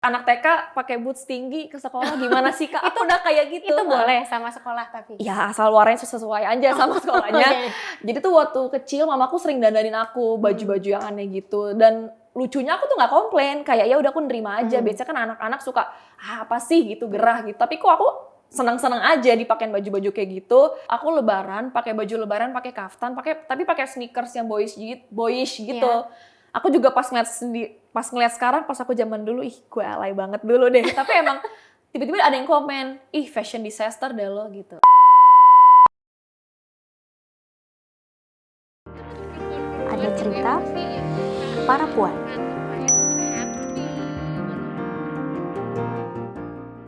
Anak TK pakai boots tinggi ke sekolah gimana sih Kak? Aku udah kayak gitu. Itu boleh sama sekolah tapi? Ya asal warnanya sesuai aja sama sekolahnya. Jadi tuh waktu kecil mamaku sering dandanin aku baju-baju yang aneh gitu. Dan lucunya aku tuh nggak komplain. Kayak ya udah aku nerima aja. Biasanya kan anak-anak suka apa sih gitu gerah gitu. Tapi kok aku senang-senang aja dipakein baju-baju kayak gitu. Aku lebaran pakai baju lebaran pakai kaftan, tapi pakai sneakers yang boyish gitu. Yeah. Aku juga pas ngeliat sekarang, pas aku zaman dulu, gue alay banget dulu deh. Tapi emang tiba-tiba ada yang komen, fashion disaster deh lo gitu. Ada cerita para puan.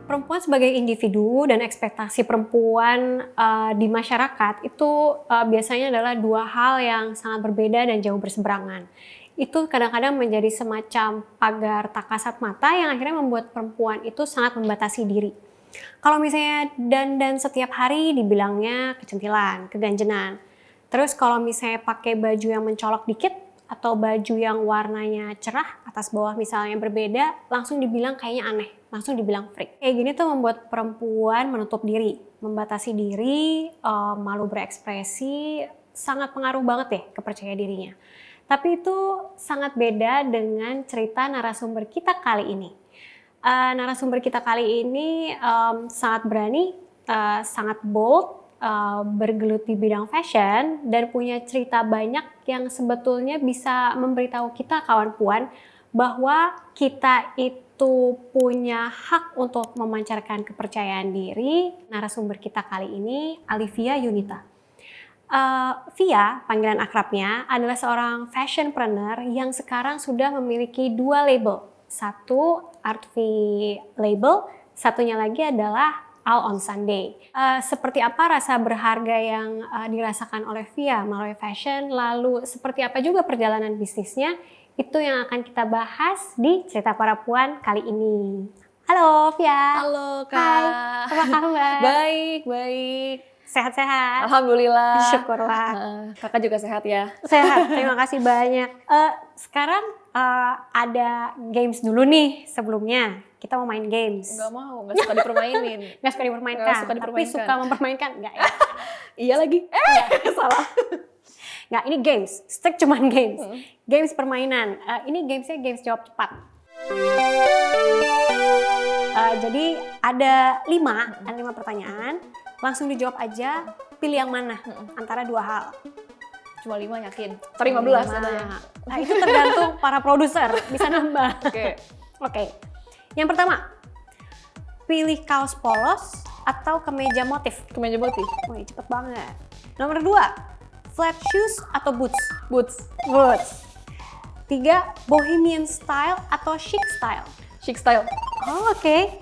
Perempuan sebagai individu dan ekspektasi perempuan di masyarakat itu biasanya adalah dua hal yang sangat berbeda dan jauh berseberangan. Itu kadang-kadang menjadi semacam pagar tak kasat mata yang akhirnya membuat perempuan itu sangat membatasi diri. Kalau misalnya dandan setiap hari dibilangnya kecantilan, keganjenan. Terus kalau misalnya pakai baju yang mencolok dikit atau baju yang warnanya cerah atas bawah misalnya berbeda, langsung dibilang kayaknya aneh, langsung dibilang freak. Kayak gini tuh membuat perempuan menutup diri, membatasi diri, malu berekspresi, sangat pengaruh banget deh kepercayaan dirinya. Tapi itu sangat beda dengan cerita narasumber kita kali ini. Narasumber kita kali ini sangat berani, sangat bold, bergelut di bidang fashion dan punya cerita banyak yang sebetulnya bisa memberitahu kita kawan puan bahwa kita itu punya hak untuk memancarkan kepercayaan diri. Narasumber kita kali ini Alivia Yunita. Via, panggilan akrabnya, adalah seorang fashionpreneur yang sekarang sudah memiliki 2 label. Satu Art V label, satunya lagi adalah All on Sunday. Seperti apa rasa berharga yang dirasakan oleh Via melalui fashion, lalu seperti apa juga perjalanan bisnisnya, itu yang akan kita bahas di Cerita Para Puan kali ini. Halo Via. Halo Kak. Hai, apa kabar? Baik. Sehat-sehat? Alhamdulillah. Syukurlah. Kakak juga sehat ya? Sehat, terima kasih banyak. Sekarang ada games dulu nih sebelumnya. Kita mau main games. Nggak mau, nggak suka dipermainin. Nggak suka dipermainkan, tapi suka mempermainkan. Nggak ya? Iya lagi. Salah. Nggak, ini games. Strict cuman games. Games permainan. Ini gamesnya games jawab cepat. Jadi ada 5 pertanyaan. Langsung dijawab aja, pilih yang mana antara 2 hal. Cuma 5 yakin? Atau 15 katanya? Nah itu tergantung para produser, bisa nambah. Oke. Yang pertama, pilih kaos polos atau kemeja motif? Kemeja motif. Wih, cepet banget. Nomor 2, flat shoes atau boots? Boots. 3, bohemian style atau chic style? Chic style. Oh, oke.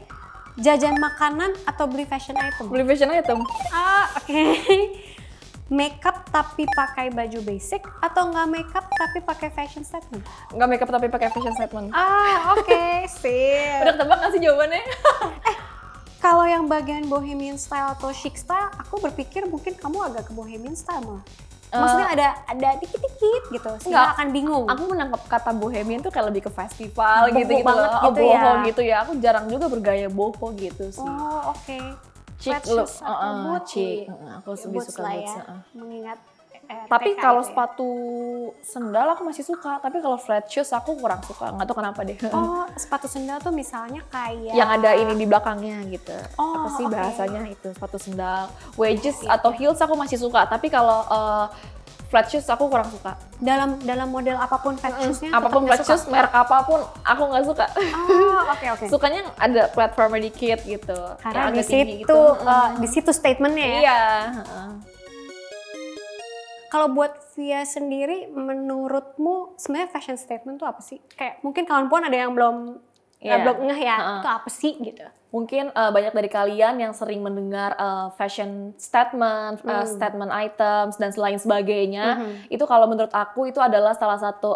Jajan makanan atau beli fashion item? Beli fashion item. Oke. Makeup tapi pakai baju basic atau nggak makeup tapi pakai fashion statement? Nggak makeup tapi pakai fashion statement. Oke, sip. Udah ketebak nggak sih jawabannya? Kalau yang bagian bohemian style atau chic style, aku berpikir mungkin kamu agak ke bohemian style malah. Maksudnya ada dikit-dikit gitu, sehingga akan bingung. Aku menangkap kata bohemian tuh kayak lebih ke festival gitu banget loh. gitu boho ya. Gitu ya. Aku jarang juga bergaya boho gitu sih. Oh, oke. Chic look, chic. Aku lebih suka boots. Mengingat tapi kalau sepatu sendal aku masih suka, tapi kalau flat shoes aku kurang suka, nggak tahu kenapa deh. Oh, sepatu sendal tuh misalnya kayak yang ada ini di belakangnya gitu. Oh, apa sih bahasanya itu, sepatu sendal, wedges atau heels aku masih suka, tapi kalau flat shoes aku kurang suka. Dalam model apapun flat shoesnya? Apapun flat shoes, merek apapun aku nggak suka. Oh, oke. Sukanya ada platformer dikit gitu. Karena di situ gitu. Di situ statementnya ya. Iya. Kalau buat Via sendiri, menurutmu sebenarnya fashion statement itu apa sih? Kayak mungkin kawan puan ada yang belum ngeh ya, itu apa sih gitu? Mungkin banyak dari kalian yang sering mendengar fashion statement, statement items dan lain sebagainya. Itu kalau menurut aku itu adalah salah satu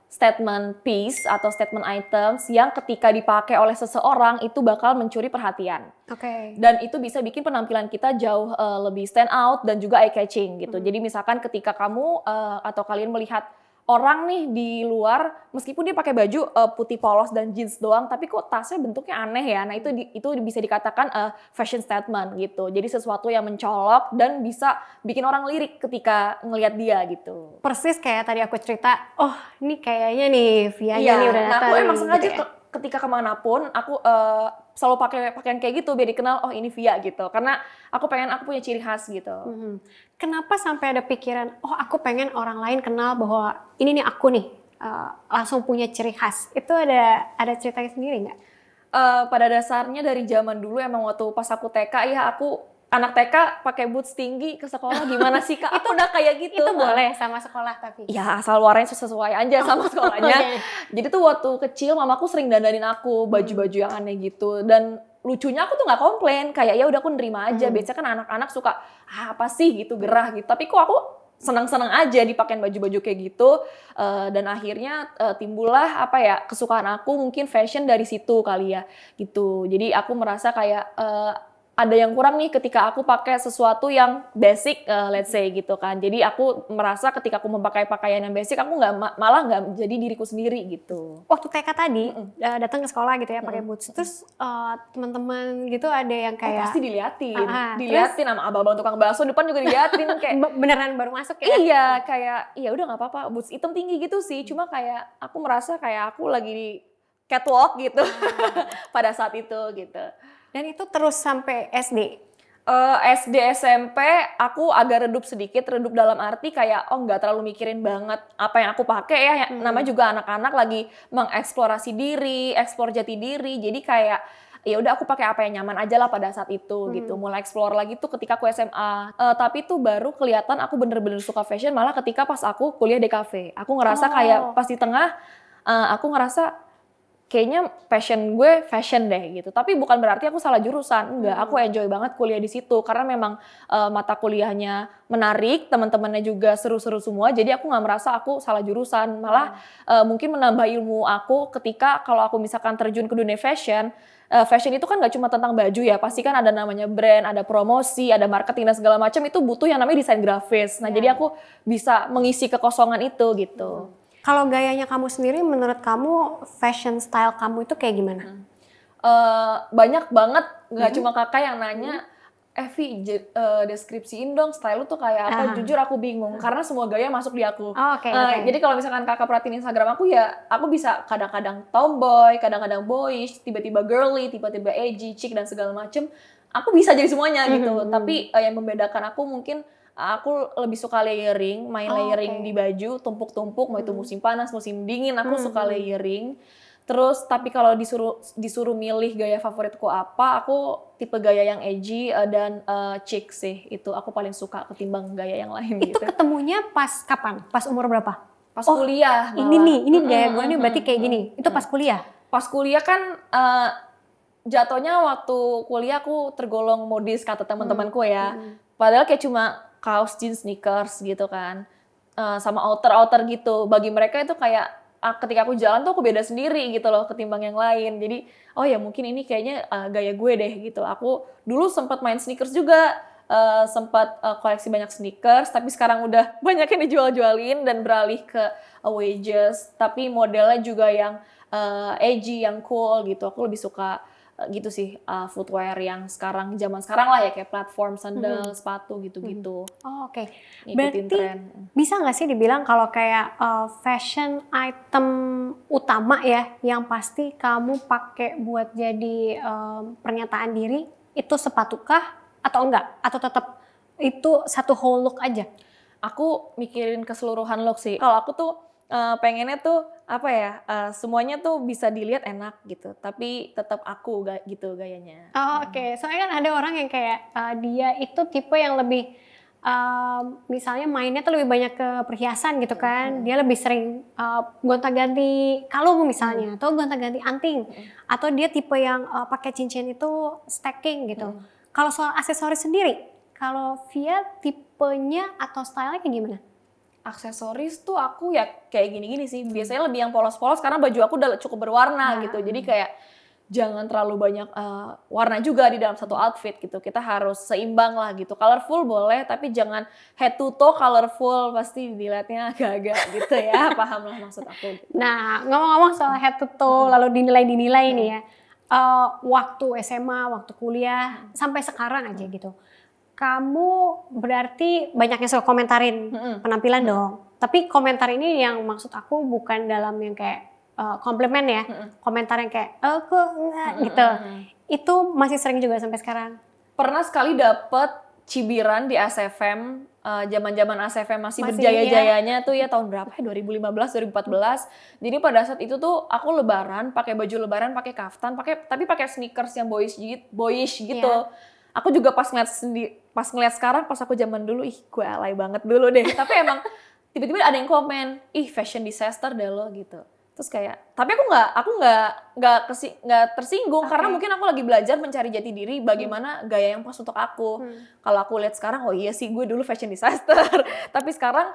statement piece atau statement items yang ketika dipakai oleh seseorang itu bakal mencuri perhatian. Oke. Dan itu bisa bikin penampilan kita jauh lebih stand out dan juga eye catching gitu. Jadi misalkan ketika kamu atau kalian melihat orang nih di luar meskipun dia pakai baju putih polos dan jeans doang, tapi kok tasnya bentuknya aneh ya. Nah itu bisa dikatakan fashion statement gitu. Jadi sesuatu yang mencolok dan bisa bikin orang lirik ketika ngelihat dia gitu. Persis kayak tadi aku cerita, oh ini kayaknya nih Vianya Iya, nih udah nah datang. aku emang gitu sengaja ya. ketika kemanapun aku selalu pakai pakaian kayak gitu biar dikenal, oh ini Via gitu. Karena aku punya ciri khas gitu. Kenapa sampai ada pikiran, oh aku pengen orang lain kenal bahwa ini nih aku nih, langsung punya ciri khas. Itu ada ceritanya sendiri nggak? Pada dasarnya dari zaman dulu emang waktu pas aku TK ya aku anak TK pakai boots tinggi ke sekolah gimana sih Kak? Aku udah kayak gitu. Itu boleh sama sekolah tapi? Ya asal warnanya sesuai aja sama sekolahnya. Okay. Jadi tuh waktu kecil mamaku sering dandanin aku baju-baju yang aneh gitu. Dan lucunya aku tuh nggak komplain. Kayak ya udah aku nerima aja. Biasanya kan anak-anak suka apa sih gitu gerah gitu. Tapi kok aku senang-senang aja dipakein baju-baju kayak gitu. Dan akhirnya timbullah apa ya kesukaan aku mungkin fashion dari situ kali ya gitu. Jadi aku merasa kayak ada yang kurang nih ketika aku pakai sesuatu yang basic, let's say gitu kan. Jadi aku merasa ketika aku memakai pakaian yang basic, aku malah nggak jadi diriku sendiri gitu. Waktu TK tadi datang ke sekolah gitu ya pakai boots, terus teman-teman gitu ada yang kayak Pasti diliatin, diliatin sama abang-abang tukang bakso depan juga diliatin kayak beneran baru masuk ya? iya kayak ya udah nggak apa-apa boots hitam tinggi gitu sih. Cuma kayak aku merasa kayak aku lagi di catwalk gitu pada saat itu gitu. Dan itu terus sampai SD? SD, SMP aku agak redup dalam arti kayak nggak terlalu mikirin banget apa yang aku pakai ya. Namanya juga anak-anak lagi mengeksplorasi diri, eksplor jati diri. Jadi kayak ya udah aku pakai apa yang nyaman aja lah pada saat itu gitu. Mulai explore lagi tuh ketika aku SMA. Tapi tuh baru kelihatan aku bener-bener suka fashion malah ketika pas aku kuliah di cafe. Aku ngerasa kayak pas di tengah aku ngerasa kayaknya passion gue fashion deh gitu. Tapi bukan berarti aku salah jurusan. Enggak, aku enjoy banget kuliah di situ karena memang mata kuliahnya menarik, teman-temannya juga seru-seru semua. Jadi aku nggak merasa aku salah jurusan. Malah mungkin menambah ilmu aku ketika kalau aku misalkan terjun ke dunia fashion. Fashion itu kan nggak cuma tentang baju ya, pasti kan ada namanya brand, ada promosi, ada marketing dan segala macam. Itu butuh yang namanya desain grafis. Nah jadi aku bisa mengisi kekosongan itu gitu. Kalau gayanya kamu sendiri, menurut kamu fashion style kamu itu kayak gimana? Banyak banget, nggak cuma kakak yang nanya, Vi, deskripsiin dong style lu tuh kayak apa. Jujur aku bingung, karena semua gaya masuk di aku. Okay. Jadi kalau misalkan kakak perhatiin Instagram aku ya, aku bisa kadang-kadang tomboy, kadang-kadang boyish, tiba-tiba girly, tiba-tiba edgy, chic, dan segala macem. Aku bisa jadi semuanya gitu, tapi yang membedakan aku mungkin aku lebih suka layering, main layering di baju, tumpuk-tumpuk, mau itu musim panas, musim dingin, aku suka layering. Terus tapi kalau disuruh milih gaya favoritku apa, aku tipe gaya yang edgy dan chic sih. Itu aku paling suka ketimbang gaya yang lain itu gitu. ketemunya pas kapan? Pas umur berapa? Pas kuliah malah. Ini gaya gue nih berarti kayak gini. Itu pas kuliah? Pas kuliah kan jatuhnya waktu kuliah aku tergolong modis kata teman-temanku ya. Padahal kayak cuma kaos jeans sneakers gitu kan, sama outer gitu. Bagi mereka itu kayak ketika aku jalan tuh aku beda sendiri gitu loh ketimbang yang lain. Jadi oh ya mungkin ini kayaknya gaya gue deh gitu. Aku dulu sempat main sneakers juga, sempat koleksi banyak sneakers. Tapi sekarang udah banyak yang dijual-jualin dan beralih ke wedges. Tapi modelnya juga yang edgy, yang cool gitu. Aku lebih suka gitu sih footwear yang zaman sekarang lah ya kayak platform, sandal, sepatu gitu-gitu. Oke. Ngikutin Berarti tren. bisa nggak sih dibilang kalau kayak fashion item utama ya yang pasti kamu pakai buat jadi pernyataan diri itu sepatukah atau enggak? Atau tetap itu satu whole look aja? Aku mikirin keseluruhan look sih. Kalau aku tuh pengennya tuh apa ya, semuanya tuh bisa dilihat enak gitu, tapi tetap aku gitu gayanya. Oke. Soalnya kan ada orang yang kayak dia itu tipe yang lebih misalnya mainnya tuh lebih banyak ke perhiasan gitu kan. Dia lebih sering gonta-ganti kalung misalnya atau gonta-ganti anting. Atau dia tipe yang pakai cincin itu stacking gitu. Kalau soal aksesoris sendiri, kalau Via tipenya atau stylenya kayak gimana? Aksesoris tuh aku ya kayak gini-gini sih. Biasanya lebih yang polos-polos karena baju aku udah cukup berwarna gitu. Jadi kayak jangan terlalu banyak warna juga di dalam satu outfit gitu. Kita harus seimbang lah gitu. Colorful boleh, tapi jangan head to toe colorful, pasti dilihatnya agak-agak gitu ya. Paham lah maksud aku. Gitu. Nah, ngomong-ngomong soal head to toe, lalu dinilai-dinilai nih ya. Waktu SMA, waktu kuliah, sampai sekarang aja gitu. Kamu berarti banyak yang suka komentarin penampilan dong. Tapi komentar ini yang maksud aku bukan dalam yang kayak komplimen ya, komentar yang kayak kok enggak gitu. Itu masih sering juga sampai sekarang. Pernah sekali dapet cibiran di ASFM, zaman-zaman ASFM masih berjaya-jayanya tuh ya tahun berapa ya, 2015, 2014. Jadi pada saat itu tuh aku lebaran, pakai baju lebaran, pakai kaftan, tapi pakai sneakers yang boyish gitu. Aku juga pas ngeliat sekarang, pas aku zaman dulu, gue alay banget dulu deh. Tapi emang tiba-tiba ada yang komen, fashion disaster deh lo gitu. Terus kayak, tapi aku nggak tersinggung karena mungkin aku lagi belajar mencari jati diri bagaimana gaya yang pas untuk aku. Kalau aku lihat sekarang, oh iya sih gue dulu fashion disaster. Tapi sekarang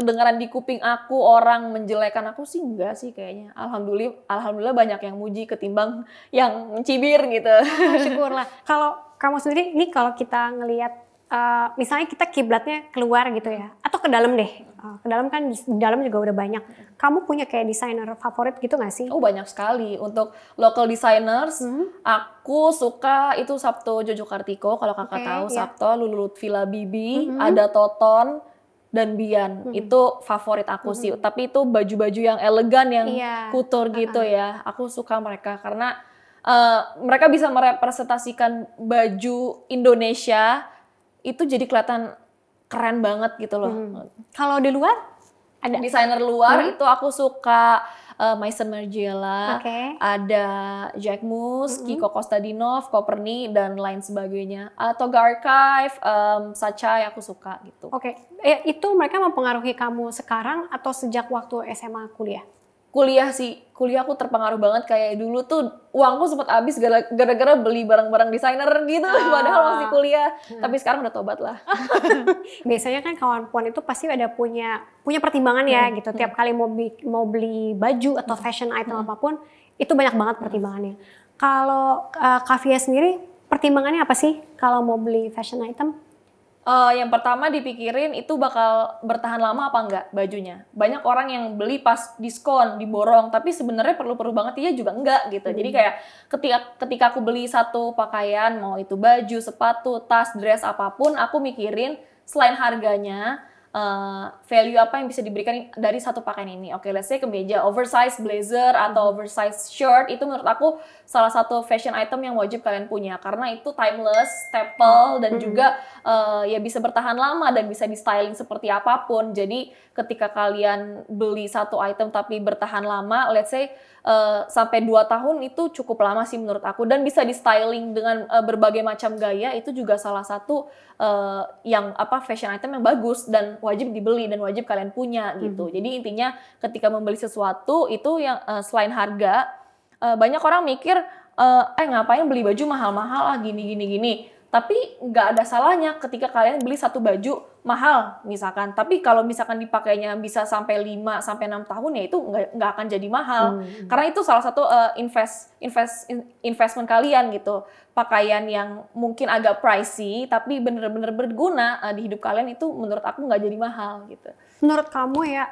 kedengaran di kuping aku orang menjelekan aku sih enggak sih kayaknya. Alhamdulillah banyak yang muji ketimbang yang mencibir gitu. Syukurlah. Kalau kamu sendiri, ini kalau kita ngelihat misalnya kita kiblatnya keluar gitu ya, atau ke dalam deh. Ke dalam kan di dalam juga udah banyak. Kamu punya kayak desainer favorit gitu nggak sih? Oh banyak sekali. Untuk local designers, aku suka itu Sabto Jojo Kartiko. Kalau kakak tahu, Sabto, Lulu Lutfila Bibi, ada Toton, dan Bian. Itu favorit aku sih. Tapi itu baju-baju yang elegan, yang kutur gitu ya. Aku suka mereka karena mereka bisa merepresentasikan baju Indonesia itu jadi kelihatan keren banget gitu loh. Kalau di luar ada desainer luar itu aku suka Maison Margiela, ada Jack Mus, Kiko Kostadinov, Koperni dan lain sebagainya. Atau Archive, Sacha aku suka gitu. Itu mereka mempengaruhi kamu sekarang atau sejak waktu SMA kuliah? Kuliah sih, kuliah aku terpengaruh banget. Kayak dulu tuh uangku sempat habis gara-gara beli barang-barang desainer gitu, padahal masih kuliah. Tapi sekarang udah tobat lah. Biasanya kan kawan puan itu pasti ada punya pertimbangan ya gitu. Tiap kali mau beli baju atau fashion item apapun, itu banyak banget pertimbangannya. Kalau Kavia sendiri, pertimbangannya apa sih kalau mau beli fashion item? Yang pertama dipikirin itu bakal bertahan lama apa enggak bajunya. Banyak orang yang beli pas diskon, diborong, tapi sebenarnya perlu-perlu banget dia juga enggak gitu. Jadi kayak ketika aku beli satu pakaian, mau itu baju, sepatu, tas, dress, apapun, aku mikirin selain harganya, value apa yang bisa diberikan dari satu pakaian ini. Let's say kemeja, oversize blazer atau oversize shirt, itu menurut aku salah satu fashion item yang wajib kalian punya. Karena itu timeless, staple, dan juga ya bisa bertahan lama dan bisa di styling seperti apapun. Jadi ketika kalian beli satu item tapi bertahan lama, let's say sampai 2 tahun itu cukup lama sih menurut aku. Dan bisa di styling dengan berbagai macam gaya, itu juga salah satu fashion item yang bagus dan wajib dibeli dan wajib kalian punya gitu. Jadi intinya ketika membeli sesuatu itu yang selain harga, banyak orang mikir ngapain beli baju mahal-mahal gini. Tapi nggak ada salahnya ketika kalian beli satu baju mahal misalkan. Tapi kalau misalkan dipakainya bisa sampai 5-6 tahun ya itu nggak akan jadi mahal. Karena itu salah satu investment kalian gitu. Pakaian yang mungkin agak pricey tapi bener-bener berguna di hidup kalian itu menurut aku nggak jadi mahal gitu. Menurut kamu ya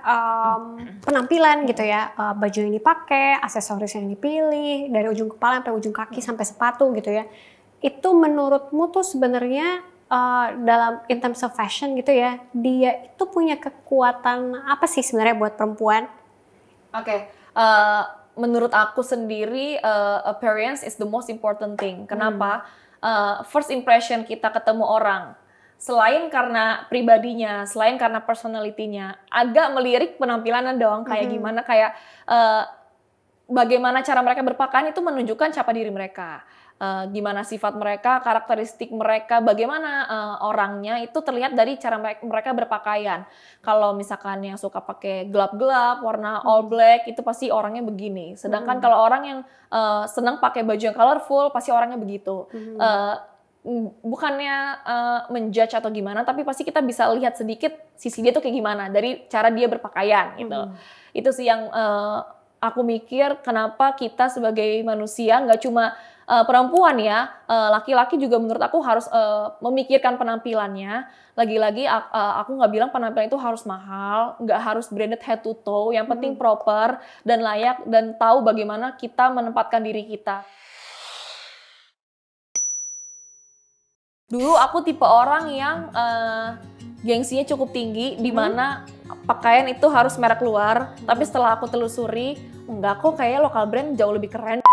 penampilan gitu ya, baju yang dipakai, aksesoris yang dipilih, dari ujung kepala sampai ujung kaki sampai sepatu gitu ya. Itu menurutmu tuh sebenarnya dalam in terms of fashion gitu ya, dia itu punya kekuatan apa sih sebenarnya buat perempuan? Menurut aku sendiri appearance is the most important thing. Kenapa? First impression kita ketemu orang, selain karena pribadinya, selain karena personality-nya, agak melirik penampilannya dong. Kayak gimana, kayak bagaimana cara mereka berpakaian itu menunjukkan siapa diri mereka. Gimana sifat mereka, karakteristik mereka, bagaimana orangnya itu terlihat dari cara mereka berpakaian. Kalau misalkan yang suka pakai gelap-gelap, warna all black, itu pasti orangnya begini. Sedangkan kalau orang yang senang pakai baju yang colorful, pasti orangnya begitu. Bukannya menjudge atau gimana, tapi pasti kita bisa lihat sedikit sisi dia tuh kayak gimana dari cara dia berpakaian gitu. Itu sih yang aku mikir kenapa kita sebagai manusia, nggak cuma perempuan ya, laki-laki juga menurut aku harus memikirkan penampilannya. Lagi-lagi aku nggak bilang penampilan itu harus mahal, nggak harus branded head to toe, yang penting proper dan layak dan tahu bagaimana kita menempatkan diri kita. Dulu aku tipe orang yang gengsinya cukup tinggi, di mana pakaian itu harus merek luar. Tapi setelah aku telusuri, enggak kok, kayaknya lokal brand jauh lebih keren.